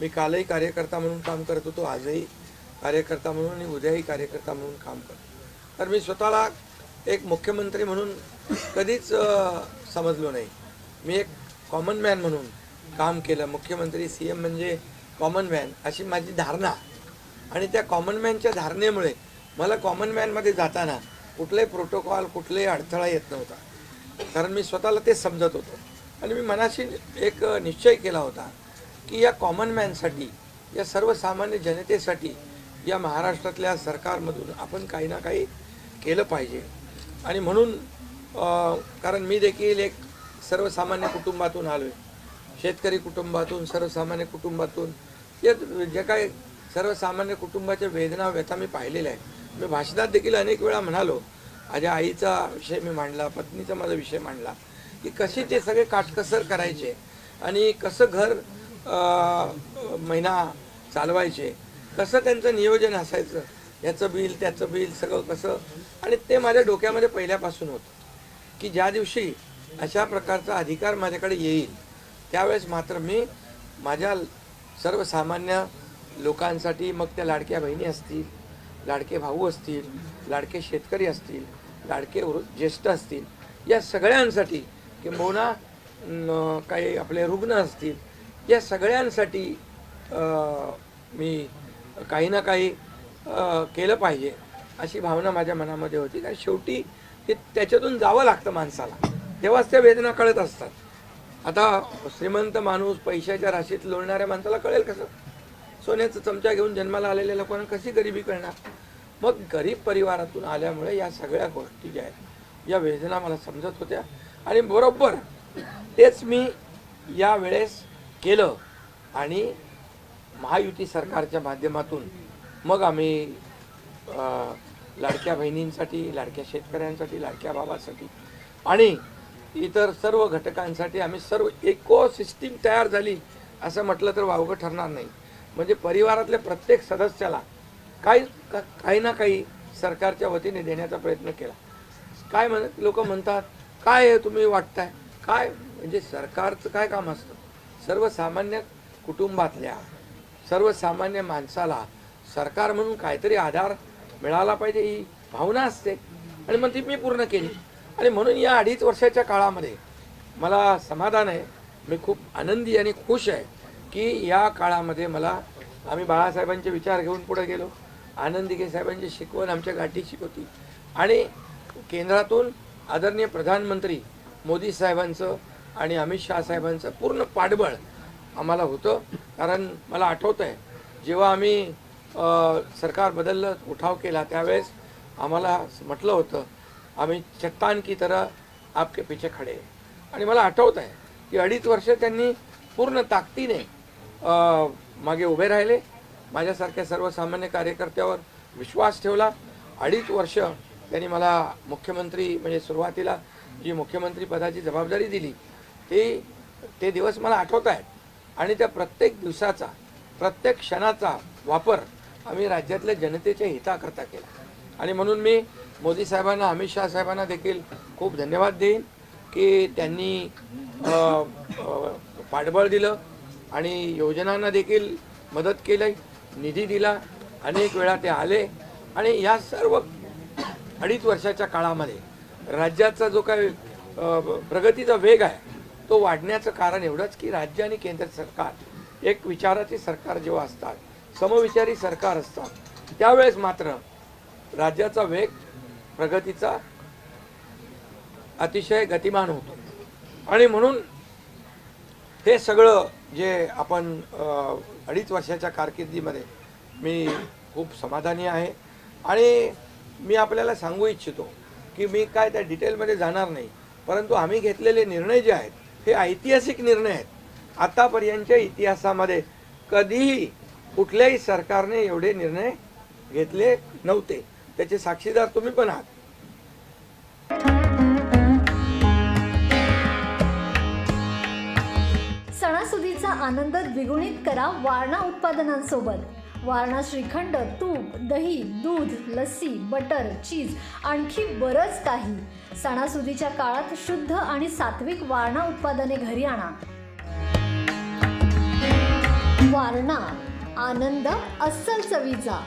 मी कालही कार्यकर्ता म्हणून काम करत होतो, आजही कार्यकर्ता म्हणून आणि उद्याही कार्यकर्ता म्हणून काम करतो. तर मी स्वतःला एक मुख्यमंत्री म्हणून कधीच समजलो नाही. मी एक कॉमन मॅन म्हणून काम केलं. मुख्यमंत्री CM म्हणजे कॉमन मॅन अशी माझी धारणा, आणि त्या कॉमन मॅनच्या धारणेमुळे मला कॉमन मॅनमध्ये जाताना कुठलाही प्रोटोकॉल, कुठलाही अडथळा येत नव्हता, कारण मी स्वतःला ते समजत होतो. आणि मी मनाशी एक निश्चय केला होता की या कॉमन मॅनसाठी, या सर्वसामान्य जनतेसाठी या महाराष्ट्रातल्या सरकारमधून आपण काही ना काही केलं पाहिजे. आणि म्हणून कारण मी देखील एक सर्वसामान्य कुटुंबातून आलो आहे, शेतकरी कुटुंबातून, सर्वसामान्य कुटुंबातून. जे काही सर्वसामान्य कुटुंबाच्या वेदना, व्यथा मी पाहिलेल्या आहे. मी भाषणात देखील अनेक वेळा म्हणालो, माझ्या आईचा विषय मी मांडला, पत्नीचा माझा विषय मांडला, की कशी ते सगळे काटकसर करायचे आणि कसं घर महिना चालवायचे, कसं त्यांचं नियोजन असायचं, याचं बिल त्याचं बिल सगळं कसं. आणि ते माझ्या डोक्यामध्ये पहिल्यापासून होतं की ज्या दिवशी अशा प्रकारचा अधिकार माझ्याकडे येईल त्यावेळेस मात्र मी माझ्या सर्वसामान्य लोकांसाठी, मग त्या लाडक्या बहिणी असतील, लाडके भाऊ असतील, लाडके शेतकरी असतील, लाडके ज्येष्ठ असतील, या सगळ्यांसाठी, किंबहुना काही आपले रुग्ण असतील, या सगळ्यांसाठी मी काही ना काही केलं पाहिजे अशी भावना माझ्या मनामध्ये होती. कारण शेवटी ते त्याच्यातून जावं लागतं माणसाला, तेव्हाच त्या वेदना कळत असतात. आता श्रीमंत माणूस, पैशाच्या राशीत लोळणाऱ्या माणसाला कळेल कसं? सोन्याचा चमचा घेऊन जन्माला आलेल्या लोकांना कशी गरिबी कळणार? मग गरीब परिवारातून आल्यामुळे या सगळ्या गोष्टी ज्या आहेत, या वेदना मला समजत होत्या. आणि बरोबर तेच मी या वेळेस केलं. आणि महायुती सरकारच्या माध्यमातून मग आम्ही लाडक्या बहिणींसाठी, लाडक्या शेतकऱ्यांसाठी, लाडक्या बाबासाठी आणि इतर सर्व घटकांसाठी आम्ही सर्व इकोसिस्टीम तयार झाली असं म्हटलं तर वावगं ठरणार नाही. म्हणजे परिवारातल्या प्रत्येक सदस्याला काही ना काही सरकारच्या वतीने देण्याचा प्रयत्न केला. काय लोक म्हणतात, काय तुम्ही वाटताय काय, म्हणजे सरकारचं काय काम असतं? सर्वसामान्य कुटुंबातल्या सर्वसामान्य माणसाला सरकार म्हणून काहीतरी आधार मिळाला पाहिजे, ही भावना असते. आणि मग ती मी पूर्ण केली. आणि म्हणून या 2.5 वर्षाच्या काळामध्ये मला समाधान आहे. मी खूप आनंदी आणि खुश आहे की या काळामध्ये आम्ही बाळासाहेबांचे विचार घेऊन पुढे गेलो. आनंद दिघे साहेबांची शिकवण आमच्या गाठीशी होती. आणि केंद्रातून आदरणीय प्रधानमंत्री मोदी साहेबांचं आणि अमित शहा साहेबांचं पूर्ण पाठबळ आम्हाला होतं. कारण मला आठवतं आहे, जेव्हा आम्ही सरकार बदललं, उठाव केला, त्यावेळेस आम्हाला म्हटलं होतं, आम्ही चट्टान की तरह आपके पीछे खडे. आणि मला आठवत आहे की 2.5 वर्ष त्यांनी पूर्ण ताकदीने मागे उभे राहिले. माझ्यासारख्या सर्वसामान्य कार्यकर्त्यावर विश्वास ठेवला. 2.5 वर्ष त्यांनी मला मुख्यमंत्री, म्हणजे सुरुवातीला जी मुख्यमंत्री पदाची जबाबदारी दिली, ते दिवस मला आठवत आहेत. आणि त्या प्रत्येक दिवसाचा, प्रत्येक क्षणाचा वापर आम्ही राज्यातल्या जनतेच्या हिताकरता केला. आणि म्हणून मी मोदी साहेबांना, अमित शहा साहेबांना देखील खूप धन्यवाद देईन की त्यांनी पाठबळ दिलं आणि योजनांना देखील मदत केली, निधी दिला. अनेक वेळा ते आले. आणि या सर्व 2.5 वर्षाच्या काळामध्ये राज्याचा जो काही प्रगतीचा वेग आहे तो वाढण्याचं कारण एवढंच की राज्य आणि केंद्र सरकार एक विचाराची सरकार जेव्हा असतात, समविचारी सरकार असतात, त्यावेळेस मात्र राज्याचा वेग प्रगतीचा अतिशय गतिमान होतो. आणि म्हणून हे सगळं जे आपण 2.5 वर्षाच्या कारकिर्दीमध्ये मी खूप समाधानी आहे. आणि मी आपल्याला सांगू इच्छितो की मी काय त्या डिटेलमध्ये जाणार नाही, परंतु आम्ही घेतलेले निर्णय जे आहेत हे ऐतिहासिक निर्णय आहेत. आतापर्यंतच्या इतिहासामध्ये कधीही कुठल्याही सरकारने एवढे निर्णय घेतले नव्हते. त्याचे साक्षीदार तुम्ही पण आहात. सणासुदीचा आनंद द्विगुणित करा वारणा उत्पादनांसोबत. वारणा श्रीखंड, तूप, दही, दूध, लस्सी, बटर, चीज, आणखी बरंच काही. सणासुदीच्या काळात शुद्ध आणि सात्विक वारणा उत्पादने घरी आणा. वारणा, आनंद अस्सल चवीचा.